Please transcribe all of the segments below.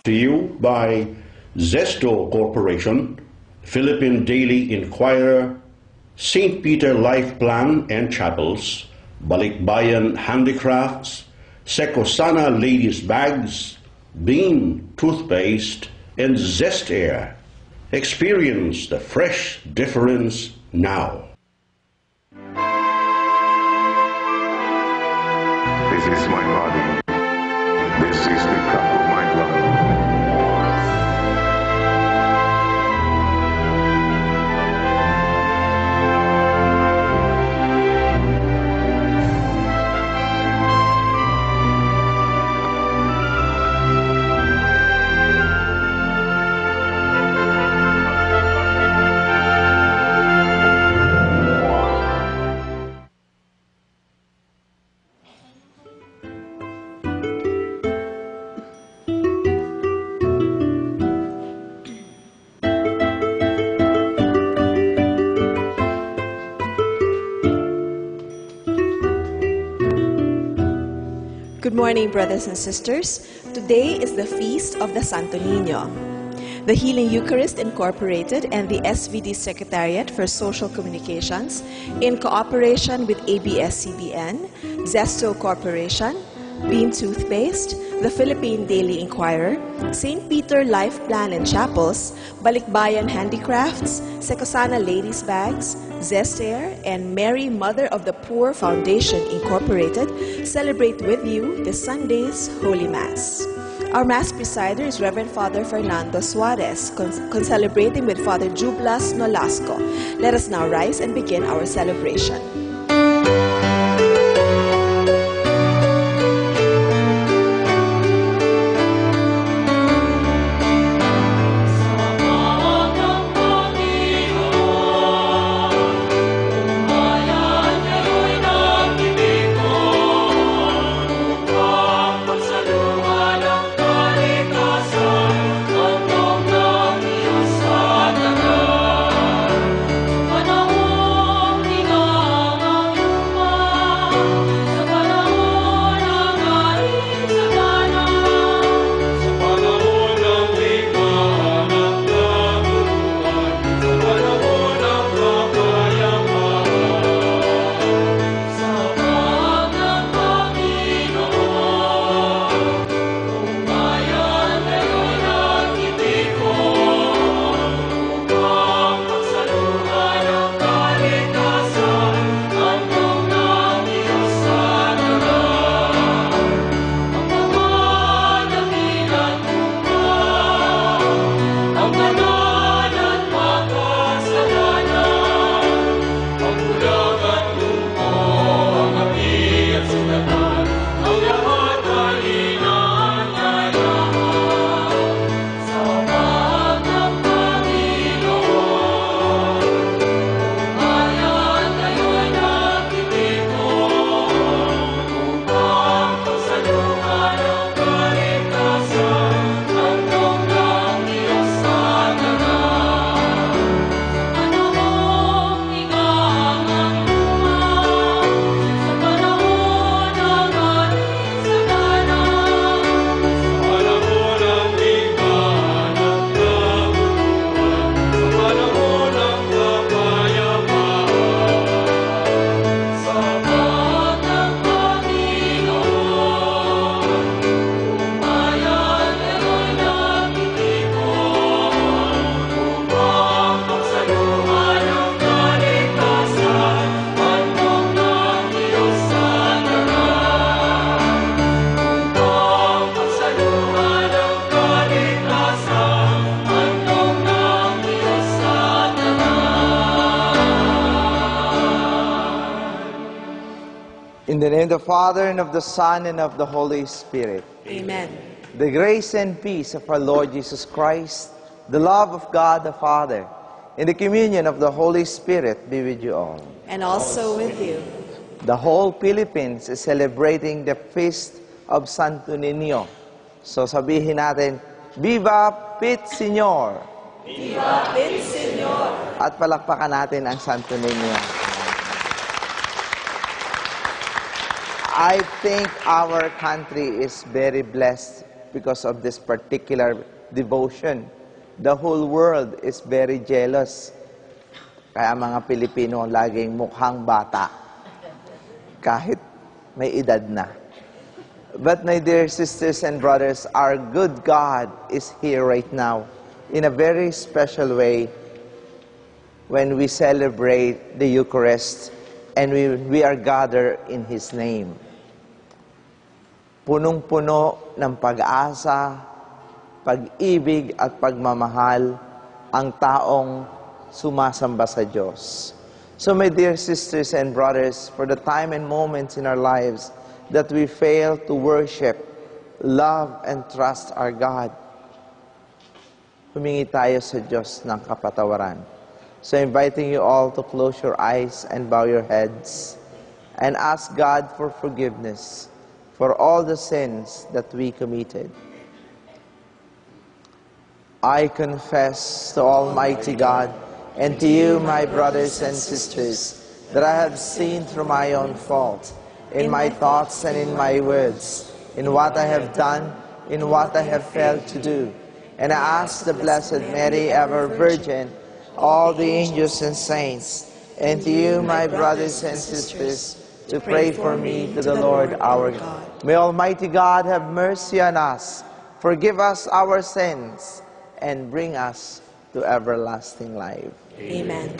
to you by Zesto Corporation, Philippine Daily Inquirer, St. Peter Life Plan and Chapels, Balikbayan Handicrafts, Secosana Ladies Bags, Bean Toothpaste, and Zest Air. Experience the fresh difference now. This is my body. This is the cup of my blood. Good morning, brothers and sisters. Today is the Feast of the Santo Niño. The Healing Eucharist Incorporated and the SVD Secretariat for Social Communications, in cooperation with ABS-CBN, Zesto Corporation, Bean Toothpaste, the Philippine Daily Inquirer, St. Peter Life Plan and Chapels, Balikbayan Handicrafts, Secosana Ladies Bags, Zestair, and Mary Mother of the Poor Foundation Incorporated celebrate with you this Sunday's Holy Mass. Our Mass presider is Reverend Father Fernando Suarez, concelebrating with Father Jublas Nolasco. Let us now rise and begin our celebration. In the name of the Father, and of the Son, and of the Holy Spirit. Amen. The grace and peace of our Lord Jesus Christ, the love of God the Father, and the communion of the Holy Spirit be with you all. And also with you. The whole Philippines is celebrating the Feast of Santo Niño. So sabihin natin, Viva Pit Señor! Viva Pit Señor! At palakpakan natin ang Santo Niño. I think our country is very blessed because of this particular devotion. The whole world is very jealous. Kaya mga Pilipino laging mukhang bata, kahit may edad na. But my dear sisters and brothers, our good God is here right now in a very special way when we celebrate the Eucharist and we are gathered in His name. Punong-puno ng pag-asa, pag-ibig at pagmamahal ang taong sumasamba sa Diyos. So my dear sisters and brothers, for the time and moments in our lives that we fail to worship, love, and trust our God, humingi tayo sa Diyos ng kapatawaran. So inviting you all to close your eyes and bow your heads and ask God for forgiveness for all the sins that we committed. I confess to Almighty God and to you, my brothers and sisters, that I have sinned through my own fault, in my thoughts and in my words, in what I have done, in what I have failed to do. And I ask the Blessed Mary, ever Virgin, all the angels and saints, and to you, my brothers and sisters, to pray for me to the Lord our God. May Almighty God have mercy on us, forgive us our sins, and bring us to everlasting life. Amen.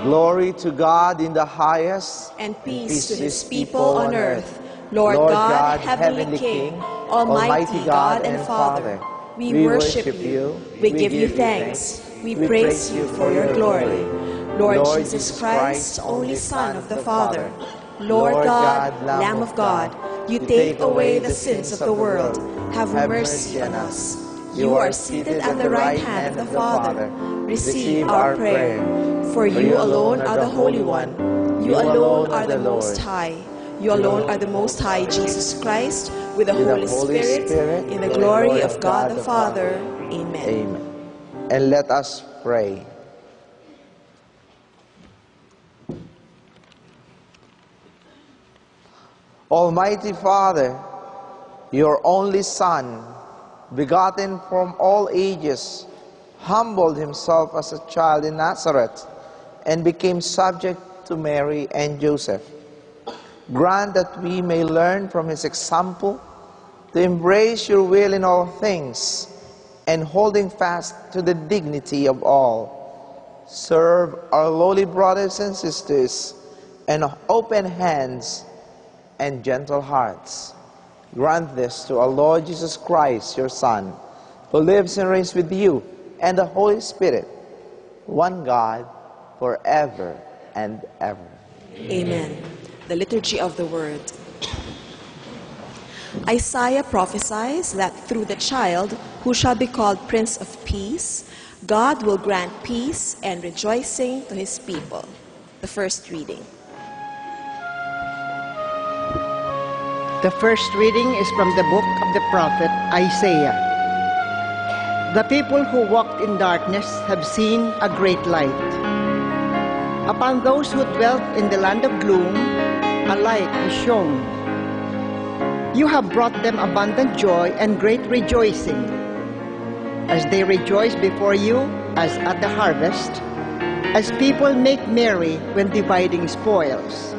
Glory to God in the highest, And peace to His people on earth. Lord God, Heavenly King, Almighty God and Father, we worship you, we give you thanks, we praise you for your glory. Lord Jesus Christ, only Son of the Father, Lord God, Lamb of God, you take away the sins of the world. Have mercy on us. You are seated at the right hand of the Father. Receive our prayer. For you alone are the Holy One. You alone are the Most High. You alone are the Most High, Jesus Christ, with the Holy Spirit, in the glory of God the Father. Amen. Amen. And let us pray. Almighty Father, your only Son, begotten from all ages, humbled himself as a child in Nazareth and became subject to Mary and Joseph. Grant that we may learn from his example to embrace your will in all things, and holding fast to the dignity of all, serve our lowly brothers and sisters and open hands and gentle hearts. Grant this to our Lord Jesus Christ, your Son, who lives and reigns with you and the Holy Spirit, one God, forever and ever. Amen. The Liturgy of the Word. Isaiah prophesies that through the child who shall be called Prince of Peace, God will grant peace and rejoicing to his people. The first reading. The first reading is from the book of the prophet Isaiah. The people who walked in darkness have seen a great light. Upon those who dwelt in the land of gloom, a light has shone. You have brought them abundant joy and great rejoicing, as they rejoice before you as at the harvest, as people make merry when dividing spoils.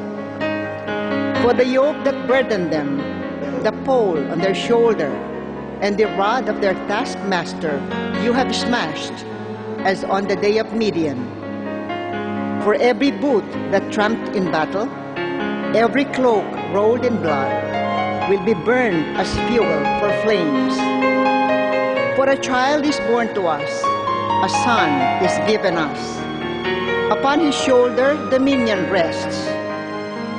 For the yoke that burdened them, the pole on their shoulder, and the rod of their taskmaster you have smashed, as on the day of Midian. For every boot that tramped in battle, every cloak rolled in blood, will be burned as fuel for flames. For a child is born to us, a son is given us. Upon his shoulder dominion rests.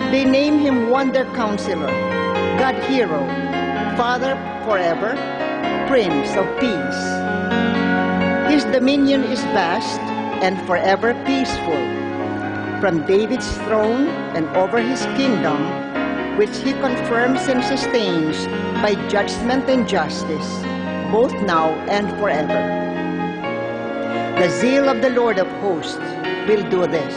They name him Wonder Counselor, God Hero, Father forever, Prince of Peace. His dominion is vast and forever peaceful. From David's throne and over his kingdom, which he confirms and sustains by judgment and justice, both now and forever. The zeal of the Lord of hosts will do this.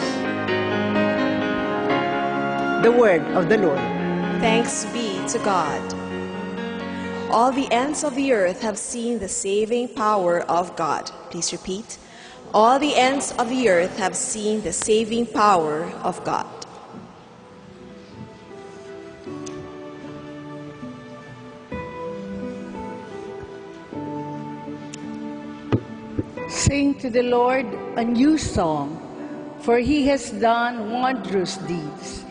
The word of the Lord. Thanks be to God. All the ends of the earth have seen the saving power of God. Please repeat. All the ends of the earth have seen the saving power of God. Sing to the Lord a new song, for he has done wondrous deeds.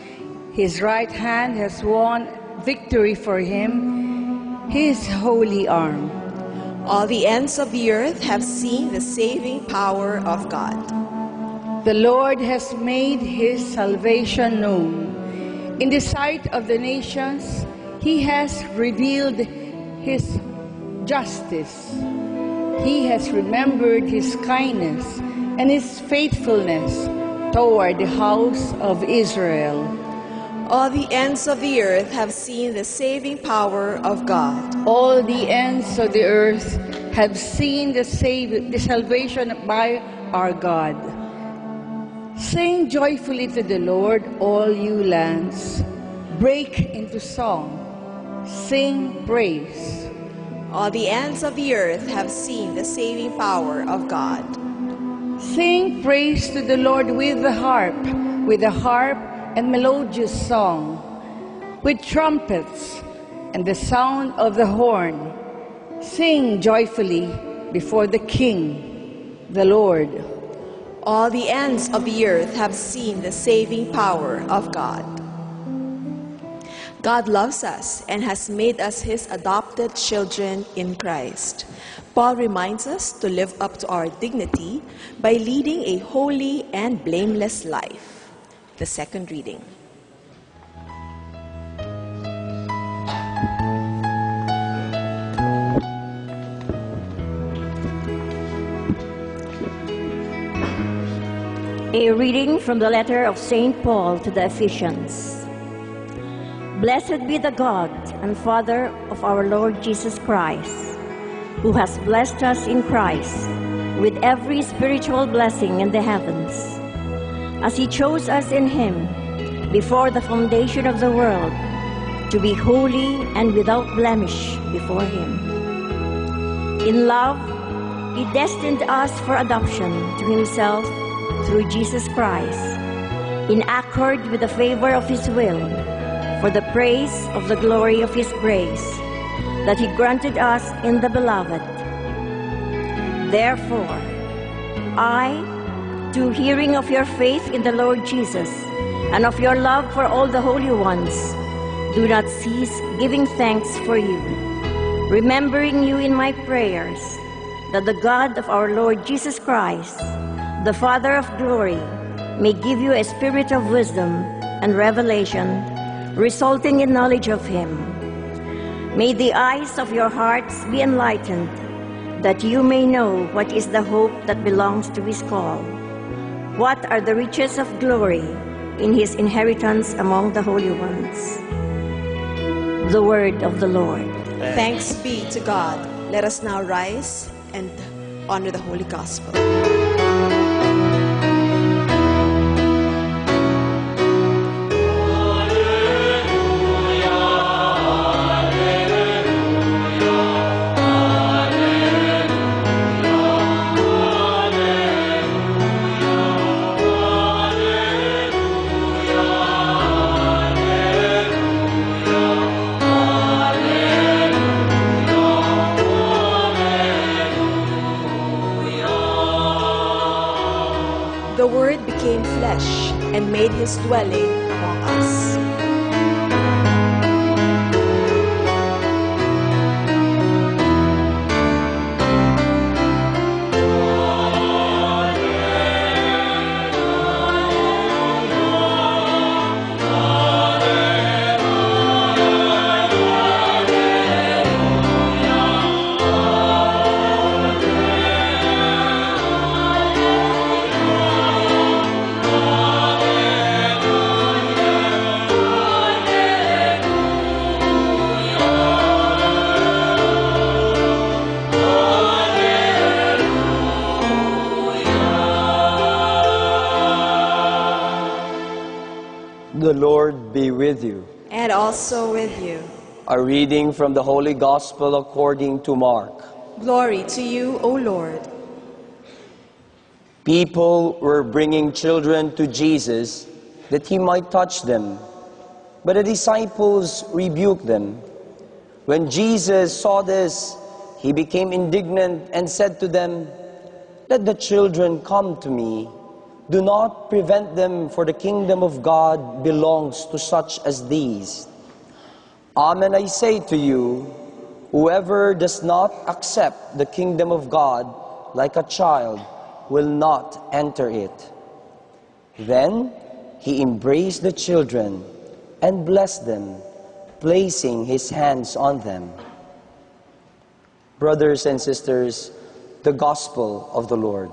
His right hand has won victory for him, his holy arm. All the ends of the earth have seen the saving power of God. The Lord has made his salvation known. In the sight of the nations, he has revealed his justice. He has remembered his kindness and his faithfulness toward the house of Israel. All the ends of the earth have seen the saving power of God. All the ends of the earth have seen the salvation by our God. Sing joyfully to the Lord, all you lands. Break into song. Sing praise. All the ends of the earth have seen the saving power of God. Sing praise to the Lord with the harp and melodious song, with trumpets and the sound of the horn. Sing joyfully before the King, the Lord. All the ends of the earth have seen the saving power of God. God loves us and has made us his adopted children in Christ. Paul reminds us to live up to our dignity by leading a holy and blameless life. The second reading. A reading from the letter of St. Paul to the Ephesians. Blessed be the God and Father of our Lord Jesus Christ, who has blessed us in Christ with every spiritual blessing in the heavens, as he chose us in him before the foundation of the world to be holy and without blemish before him. In love, he destined us for adoption to himself through Jesus Christ, in accord with the favor of his will, for the praise of the glory of his grace, that he granted us in the Beloved. Therefore, I, too, hearing of your faith in the Lord Jesus, and of your love for all the holy ones, do not cease giving thanks for you, remembering you in my prayers, that the God of our Lord Jesus Christ, the Father of glory, may give you a spirit of wisdom and revelation, resulting in knowledge of him. May the eyes of your hearts be enlightened, that you may know what is the hope that belongs to his call, what are the riches of glory in his inheritance among the holy ones. The word of the Lord. Thanks be to God. Let us now rise and honor the Holy Gospel. The Word became flesh and made his dwelling among us. The Lord be with you. And also with you. A reading from the Holy Gospel according to Mark. Glory to you, O Lord. People were bringing children to Jesus that he might touch them, but the disciples rebuked them. When Jesus saw this, he became indignant and said to them, "Let the children come to me. Do not prevent them, for the kingdom of God belongs to such as these. Amen, I say to you, whoever does not accept the kingdom of God like a child will not enter it." Then he embraced the children and blessed them, placing his hands on them. Brothers and sisters, the Gospel of the Lord.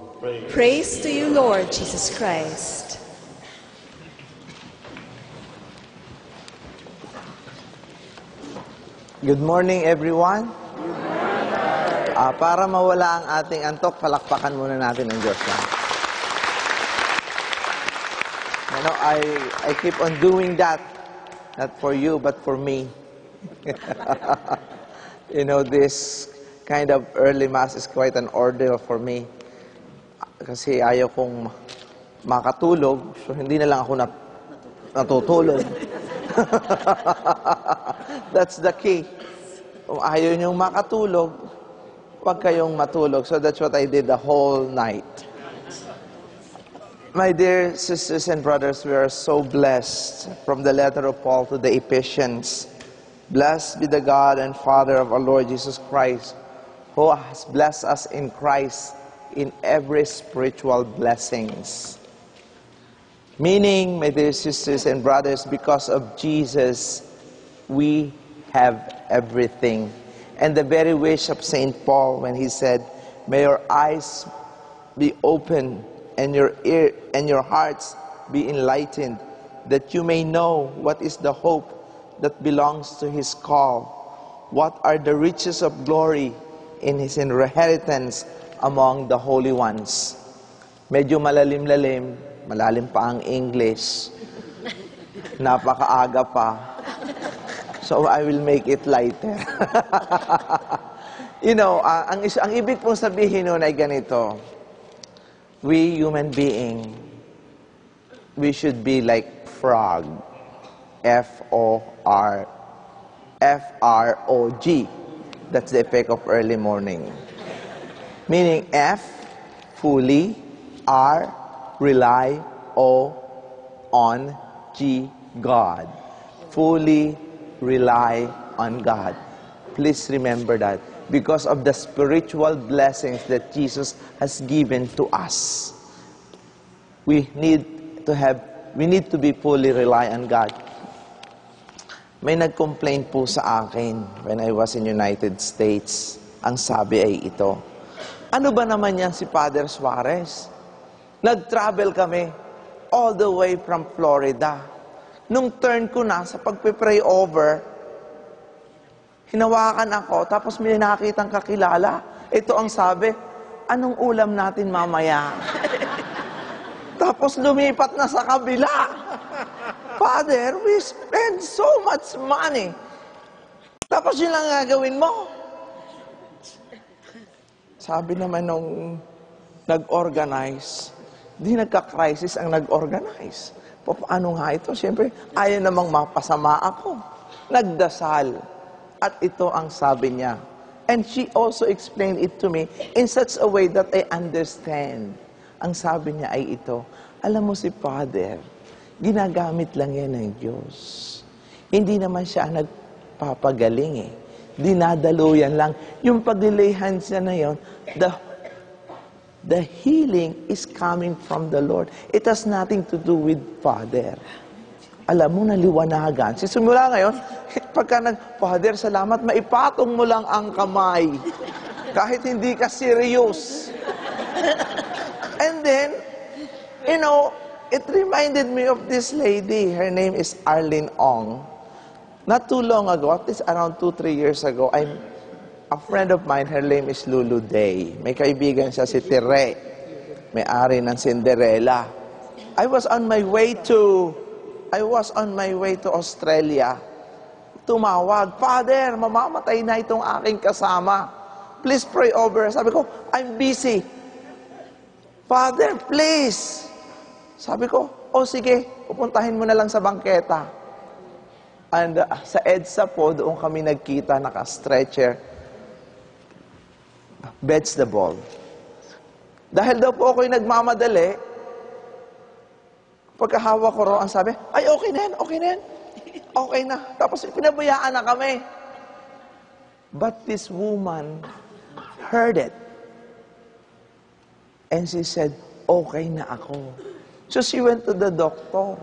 Praise to you, Lord Jesus Christ. Good morning, everyone. Para mawala ang ating antok, palakpakan muna natin ang Diyos. You know, I keep on doing that, not for you, but for me. You know, this kind of early Mass is quite an ordeal for me. Kasi ayaw kong makatulog, so hindi na lang ako natutulog. That's the key. Kung ayaw niyong makatulog, huwag kayong matulog. So that's what I did the whole night. My dear sisters and brothers, we are so blessed from the letter of Paul to the Ephesians. Blessed be the God and Father of our Lord Jesus Christ, who has blessed us in Christ in every spiritual blessings. Meaning, my dear sisters and brothers, because of Jesus, we have everything. And the very wish of St. Paul when he said, "May your eyes be open and your ear and your hearts be enlightened, that you may know what is the hope that belongs to his call, what are the riches of glory in his inheritance among the holy ones." Medyo malalim-lalim, malalim pa ang English. Napakaaga pa. So I will make it lighter. You know, ang ibig pong sabihin nun ay ganito. We human being, we should be like frog. F-R-O-G. That's the effect of early morning. Meaning F, fully, R, rely, O, on, G, God. Fully rely on God. Please remember that. Because of the spiritual blessings that Jesus has given to us. We need to be fully rely on God. May nag-complain po sa akin when I was in United States. Ang sabi ay ito, "Ano ba naman yan si Father Suarez? Nag-travel kami all the way from Florida. Nung turn ko na sa pagpe-pray over, hinawakan ako, tapos may nakitang kakilala. Ito ang sabi, anong ulam natin mamaya?" Tapos lumipat na sa kabila. "Father, we spend so much money. Tapos yun lang gagawin mo." Sabi naman nung nag-organize, di nagka-crisis ang nag-organize. Paano nga ito? Siyempre, ayaw namang mapasama ako. Nagdasal. At ito ang sabi niya. And she also explained it to me in such a way that I understand. Ang sabi niya ay ito, alam mo si Father, ginagamit lang yan ng Diyos. Hindi naman siya nagpapagaling eh. Dinadaluyan lang. Yung pag-lay hands niya na yun, the healing is coming from the Lord. It has nothing to do with Father. Alam mo, naliwanagan. Simula ngayon, pagka Father, salamat, maipatong mo lang ang kamay. Kahit hindi ka serious. And then, you know, it reminded me of this lady. Her name is Arlene Ong. Not too long ago, at least around 2-3 years ago, a friend of mine, her name is Lulu Day. May kaibigan siya si Tere. May-ari ng Cinderella. I was on my way to Australia. Tumawag, Father, mamamatay na itong aking kasama. Please pray over. Sabi ko, I'm busy. Father, please. Sabi ko, sige, pupuntahin mo na lang sa bangketa. And sa EDSA po, doon kami nagkita, naka-stretcher. Vegetable. Dahil daw po ako'y nagmamadali, pagkahawak ko raw, ang sabi, ay, okay na yan, okay na yan. Okay na. Tapos pinabayaan na kami. But this woman heard it. And she said, okay na ako. So she went to the doctor.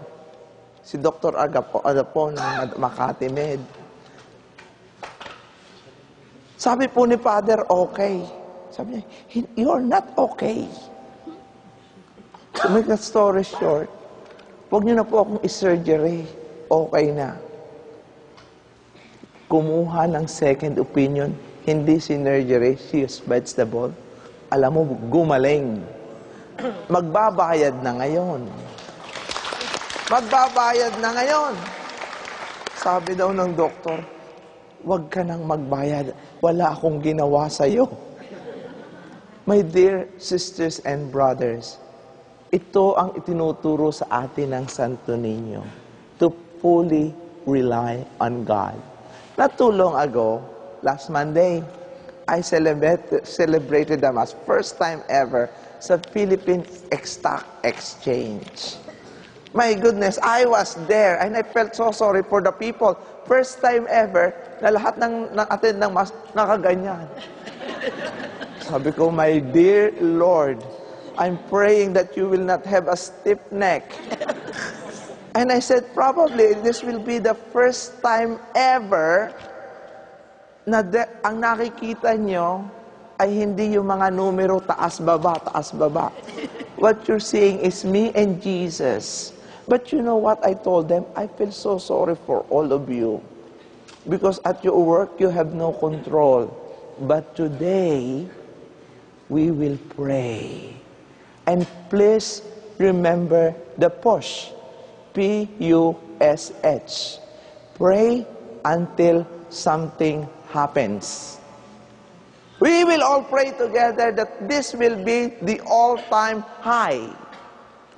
Si Dr. Agapon ng Makati Med. Sabi po ni Father, okay. Sabi niya, you're not okay. To make a story short, huwag niyo na po akong i-surgery. Okay na. Kumuha ng second opinion, hindi sinergery, she is vegetable. Alam mo, gumaling. Magbabayad na ngayon. Magbabayad na ngayon. Sabi daw ng doktor, huwag ka nang magbayad. Wala akong ginawa sa'yo. My dear sisters and brothers, ito ang itinuturo sa atin ng Santo Niño, to fully rely on God. Not too long ago, last Monday, I celebrated the Mass, first time ever, sa Philippine Stock Exchange. My goodness, I was there and I felt so sorry for the people. First time ever na lahat ng attend ng Mass nakaganyan. Sabi ko, my dear Lord, I'm praying that you will not have a stiff neck. And I said, probably this will be the first time ever na ang nakikita nyo ay hindi yung mga numero taas-baba, taas-baba. What you're seeing is me and Jesus. But you know what I told them? I feel so sorry for all of you. Because at your work, you have no control. But today, we will pray. And please remember the PUSH. P-U-S-H. Pray until something happens. We will all pray together that this will be the all-time high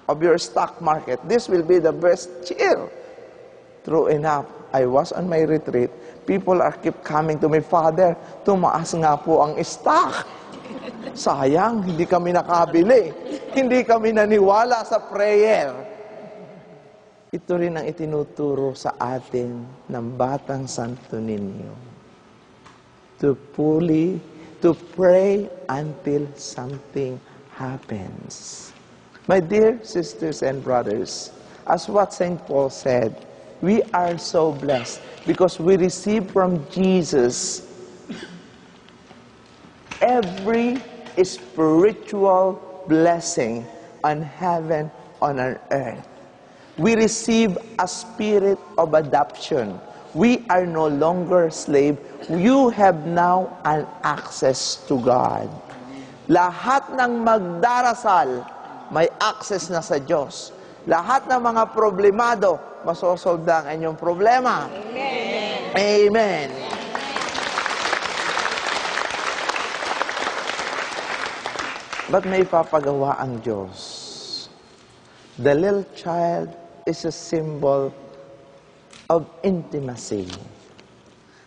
of your stock market. This will be the best year. True enough, I was on my retreat. People keep coming to me, Father, tumaas nga po ang stock. Sayang, hindi kami nakabili. Hindi kami naniwala sa prayer. Ito rin ang itinuturo sa atin ng Batang Santo Niño. To pray until something happens. My dear sisters and brothers, as what St. Paul said, we are so blessed because we receive from Jesus every spiritual blessing on heaven, on earth. We receive a spirit of adoption. We are no longer slave. You have now an access to God. Lahat ng magdarasal, may access na sa Diyos. Lahat ng mga problemado, masosolve ang inyong problema. Amen. Amen. But may papagawa ang Diyos. The little child is a symbol of intimacy.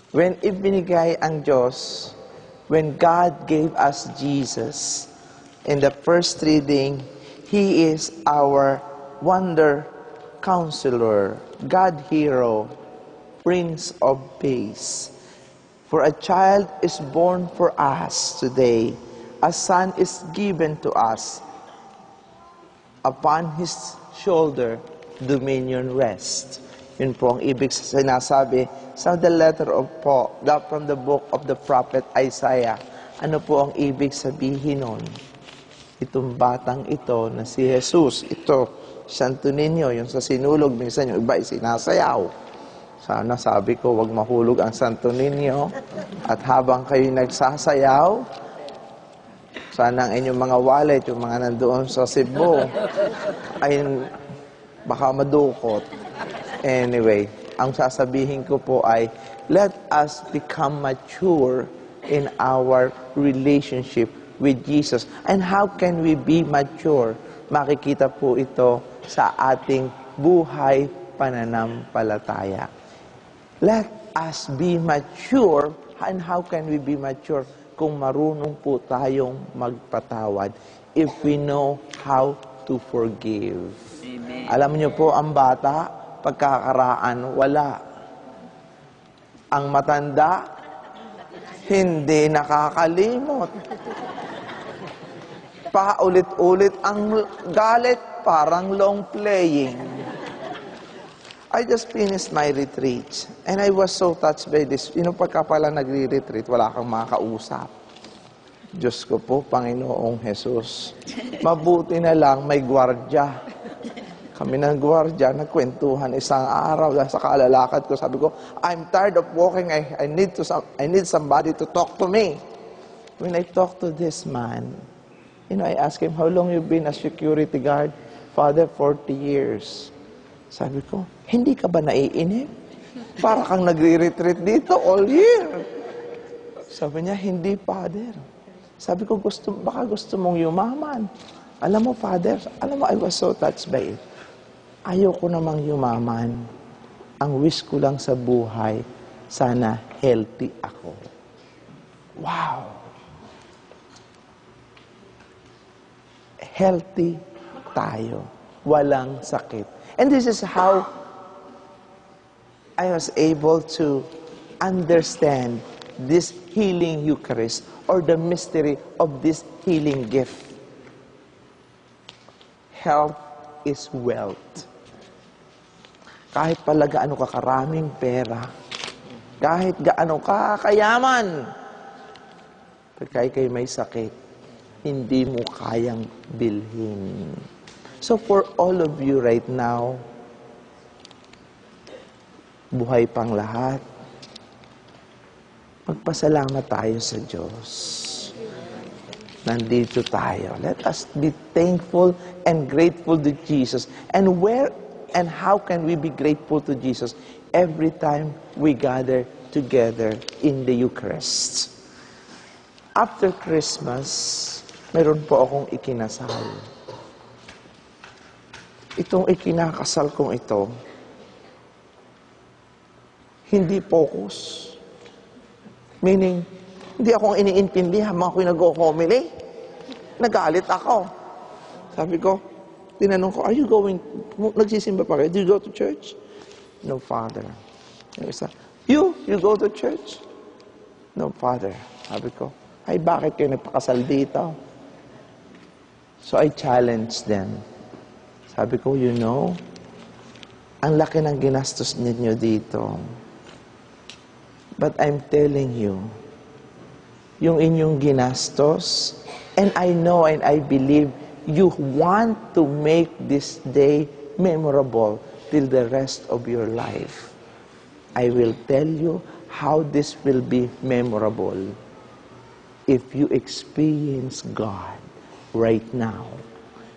When ibinigay ang Diyos, when God gave us Jesus, in the first reading, He is our wonder counselor, God hero, Prince of Peace. For a child is born for us today, a son is given to us. Upon his shoulder, dominion rests. Yun po ang ibig sinasabi sa the letter of Paul, from the book of the prophet Isaiah. Ano po ang ibig sabihin nun? Itong batang ito na si Jesus, ito, Santo Niño, yung sa sinulog, minsan yung iba ay sinasayaw. Sana sabi ko, wag mahulog ang Santo Niño. At habang kayo nagsasayaw, sana ang inyong mga wallet, yung mga nandoon sa Cebu, ay baka madukot. Anyway, ang sasabihin ko po ay, let us become mature in our relationship with Jesus. And how can we be mature? Makikita po ito sa ating buhay pananampalataya. Let us be mature. And how can we be mature? Kung marunong po tayong magpatawad. If we know how to forgive. Amen. Alam niyo po, ang bata, pagkakaraan, wala. Ang matanda, hindi nakakalimot. Paulit-ulit ang galit, parang long playing. I just finished my retreat and I was so touched by this. Pagka pala nagre-retreat, wala kang makausap. Diyos ko po, Panginoong Jesus. Mabuti na lang may gwardya. Kami ng gwardya, nagkwentuhan isang araw dahil sa kaalalakad ko. Sabi ko, I'm tired of walking. I need somebody to talk to me. When I talked to this man, I asked him, how long you been a security guard? Father, 40 years. Sabi ko, hindi ka ba naiinip? Para kang nagre-retreat dito all year. Sabi niya, hindi, Father. Sabi ko, baka gusto mong yumaman. Alam mo, Father, I was so touched by it. Ayoko namang yumaman. Ang wish ko lang sa buhay, sana healthy ako. Wow! Healthy tayo. Walang sakit. And this is how I was able to understand this healing Eucharist or the mystery of this healing gift. Health is wealth. Kahit pala gaano ka karaming pera, kahit gaano ka kayaman, pagka kayo may sakit, hindi mo kayang bilhin. So for all of you right now, buhay pang lahat, magpasalamat tayo sa Diyos. Nandito tayo. Let us be thankful and grateful to Jesus. And how can we be grateful to Jesus? Every time we gather together in the Eucharist. After Christmas, meron po akong ikinasal. Itong ikinakasal kong ito, hindi focus. Meaning, hindi akong iniintindihan mga ako'y nag-o-homily. Nagalit ako. Sabi ko, tinanong ko, are you going, nagsisimba pa kayo? Do you go to church? No, Father. You go to church? No, Father. Sabi ko, ay bakit kayo nagpakasal dito? So I challenged them. Sabi ko, ang laki ng ginastos ninyo dito. But I'm telling you, yung inyong ginastos, and I know and I believe you want to make this day memorable till the rest of your life. I will tell you how this will be memorable if you experience God right now.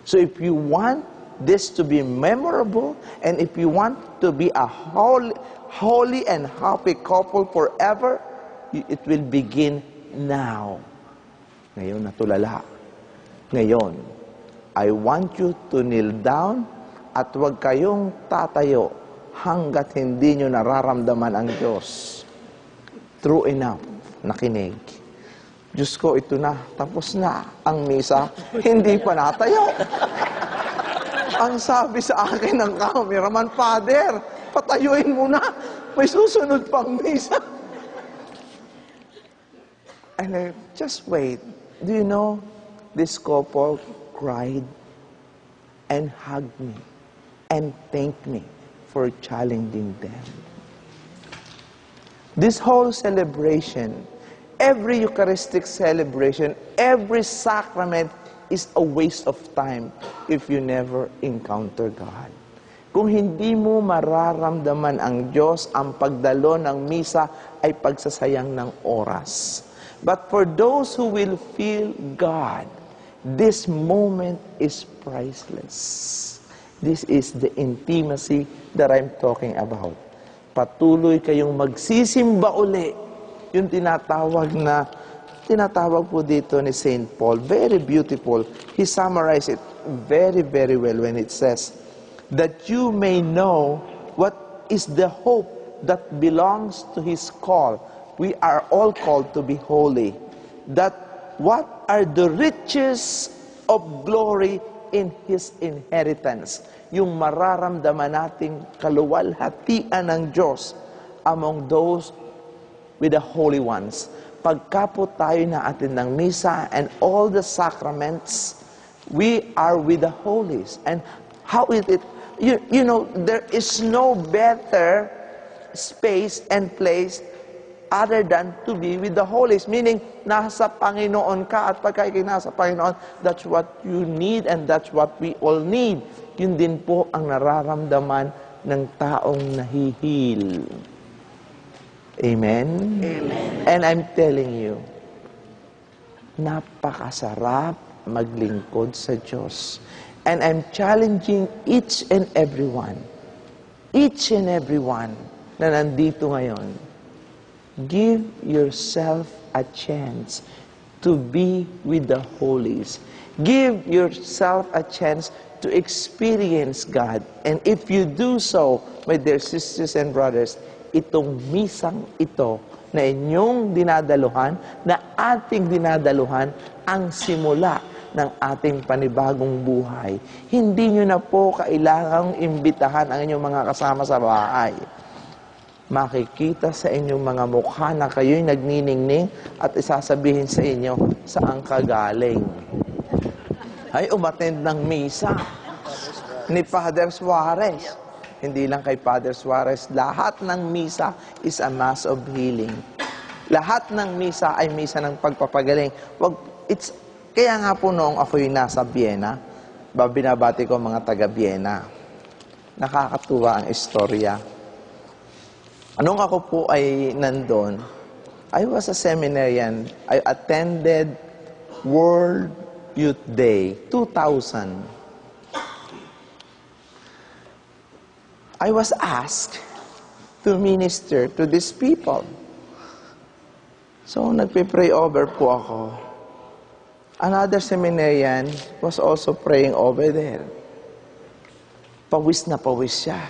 So if you want this to be memorable, and if you want to be a holy and happy couple forever, it will begin now. Ngayon, natulala. Ngayon, I want you to kneel down at huwag kayong tatayo hanggat hindi nyo nararamdaman ang Diyos. True enough, nakinig. Diyos ko, ito na, tapos na ang misa, hindi pa natayo. Ang sabi sa akin ng cameraman, Father, patayuin mo na. May susunod pang misa. And I, just wait. Do you know, this couple cried and hugged me and thanked me for challenging them. This whole celebration, every Eucharistic celebration, every sacrament is a waste of time if you never encounter God. Kung hindi mo mararamdaman ang Diyos, ang pagdalo ng misa ay pagsasayang ng oras. But for those who will feel God, this moment is priceless. This is the intimacy that I'm talking about. Patuloy kayong magsisimba uli. Yung tinatawag po dito ni St. Paul. Very beautiful. He summarized it very, very well when it says, that you may know what is the hope that belongs to His call. We are all called to be holy. That what are the riches of glory in His inheritance? Yung mararamdaman nating kaluwalhatian ng Diyos among those with the holy ones. Pagka po tayo na-attend ng misa and all the sacraments, we are with the holies. And how is it? You know, there is no better space and place other than to be with the holies. Meaning, nasa Panginoon ka, at pagka ikay nasa Panginoon, that's what you need and that's what we all need. Yun din po ang nararamdaman ng taong nahihil. Amen? Amen. And I'm telling you, napakasarap maglingkod sa Diyos. And I'm challenging each and everyone na nandito ngayon, give yourself a chance to be with the holies. Give yourself a chance to experience God. And if you do so, my dear sisters and brothers, itong misang ito na inyong dinadaluhan, na ating dinadaluhan, ang simula ng ating panibagong buhay. Hindi nyo na po kailangang imbitahan ang inyong mga kasama sa bahay. Makikita sa inyong mga mukha na kayo'y nagniningning at isasabihin sa inyo, saan ka galing? Ay, umattend ng misa ni Father Suarez. Hindi lang kay Father Suarez, lahat ng misa is a mass of healing. Lahat ng misa ay misa ng pagpapagaling. Kaya nga po noong ako'y nasa Vienna, binabati ko mga taga-Vienna. Nakakatuwa ang istorya. Anong ako po ay nandun, I was a seminarian. I attended World Youth Day 2000. I was asked to minister to these people. So, nagpe-pray over po ako. Another seminarian was also praying over there. Pawis na pawis siya.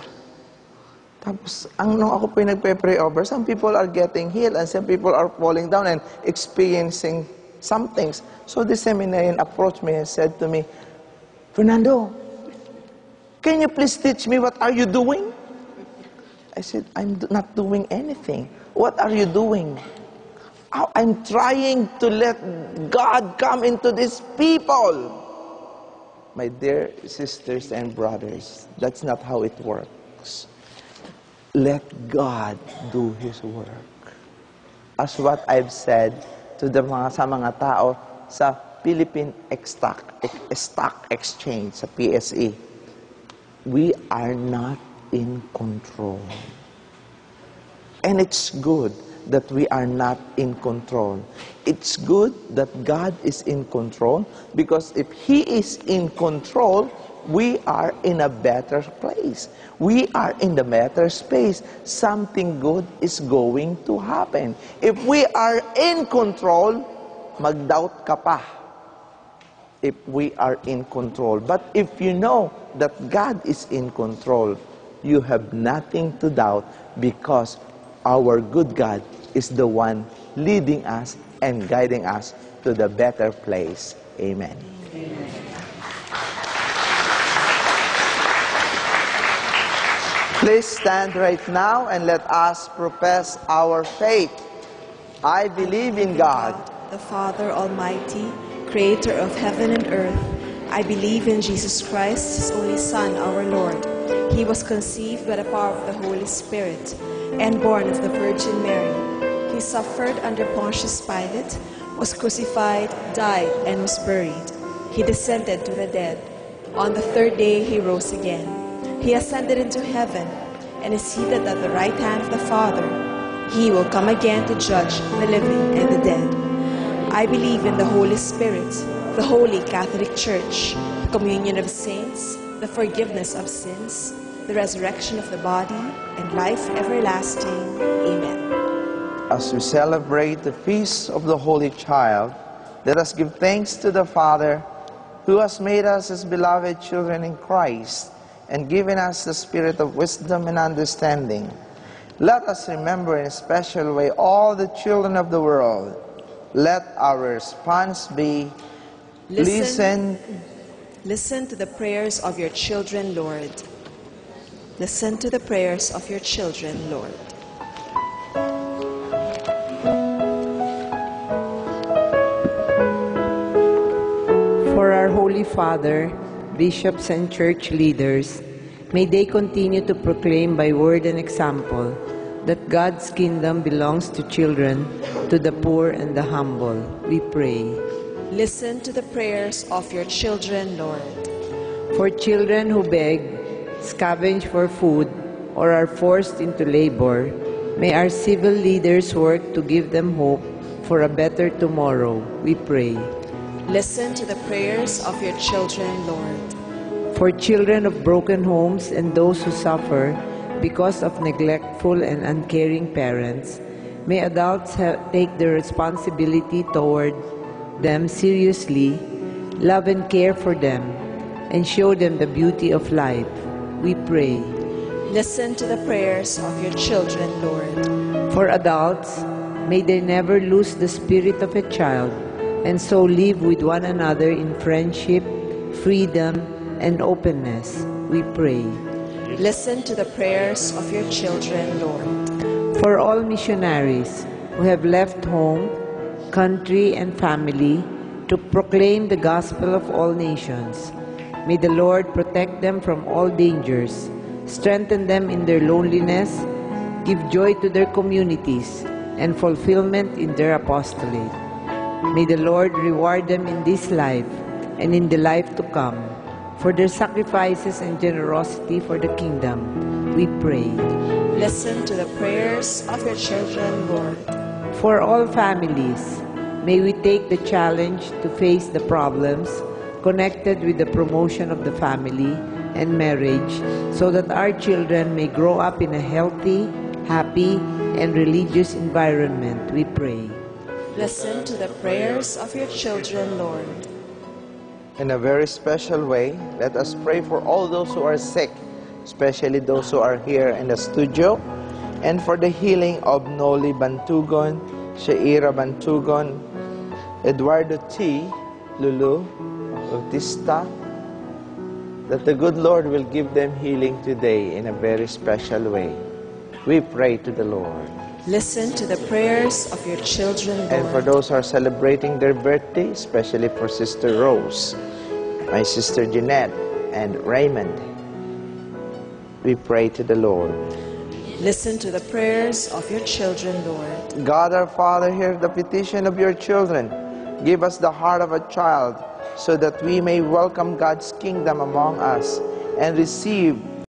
Tapos, nung ako po yung nagpe-pray over, some people are getting healed and some people are falling down and experiencing some things. So, the seminarian approached me and said to me, Fernando, can you please teach me what are you doing? I said, I'm not doing anything. What are you doing? I'm trying to let God come into these people. My dear sisters and brothers, that's not how it works. Let God do His work. As what I've said to sa mga tao sa Philippine Stock Exchange, sa PSE, we are not in control. And it's good that we are not in control. It's good that God is in control, because if He is in control, we are in a better place. We are in the better space. Something good is going to happen. If we are in control, mag-doubt ka pa. If we are in control. But if you know that God is in control, you have nothing to doubt, because our good God is the one leading us and guiding us to the better place. Amen. Amen. Please stand right now and let us profess our faith. I believe in God, the Father Almighty, creator of heaven and earth. I believe in Jesus Christ, His only Son, our Lord. He was conceived by the power of the Holy Spirit and born of the Virgin Mary. He suffered under Pontius Pilate, was crucified, died, and was buried. He descended to the dead. On the third day He rose again. He ascended into heaven and is seated at the right hand of the Father. He will come again to judge the living and the dead. I believe in the Holy Spirit, the Holy Catholic Church, the communion of saints, the forgiveness of sins, the resurrection of the body, and life everlasting. Amen. As we celebrate the feast of the Holy Child, let us give thanks to the Father, who has made us His beloved children in Christ, and given us the spirit of wisdom and understanding. Let us remember in a special way all the children of the world. Let our response be, Listen to the prayers of your children, Lord. Listen to the prayers of your children, Lord. For our Holy Father, bishops and church leaders, may they continue to proclaim by word and example that God's kingdom belongs to children, to the poor and the humble. We pray. Listen to the prayers of your children, Lord. For children who beg, scavenge for food, or are forced into labor, may our civil leaders work to give them hope for a better tomorrow. We pray. Listen to the prayers of your children, Lord. For children of broken homes and those who suffer because of neglectful and uncaring parents, may adults take their responsibility toward them seriously, love and care for them, and show them the beauty of life. We pray. Listen to the prayers of your children, Lord. For adults, may they never lose the spirit of a child, and so live with one another in friendship, freedom, and openness. We pray. Listen to the prayers of your children, Lord. For all missionaries who have left home, country, and family to proclaim the gospel of all nations, may the Lord protect them from all dangers, strengthen them in their loneliness, give joy to their communities, and fulfillment in their apostolate. May the Lord reward them in this life and in the life to come for their sacrifices and generosity for the kingdom. We pray. Listen to the prayers of your children, Lord. For all families, may we take the challenge to face the problems connected with the promotion of the family and marriage, so that our children may grow up in a healthy, happy, and religious environment. We pray. Listen to the prayers of your children, Lord. In a very special way, let us pray for all those who are sick, especially those who are here in the studio, and for the healing of Noli Bantugon, Shaira Bantugon, Eduardo T., Lulu, Bautista, that the good Lord will give them healing today in a very special way. We pray to the Lord. Listen to the prayers of your children, Lord. And for those who are celebrating their birthday, especially for Sister Rose, my sister Jeanette, and Raymond, we pray to the Lord. Listen to the prayers of your children, Lord. God our Father, hear the petition of your children. Give us the heart of a child, so that we may welcome God's kingdom among us and receive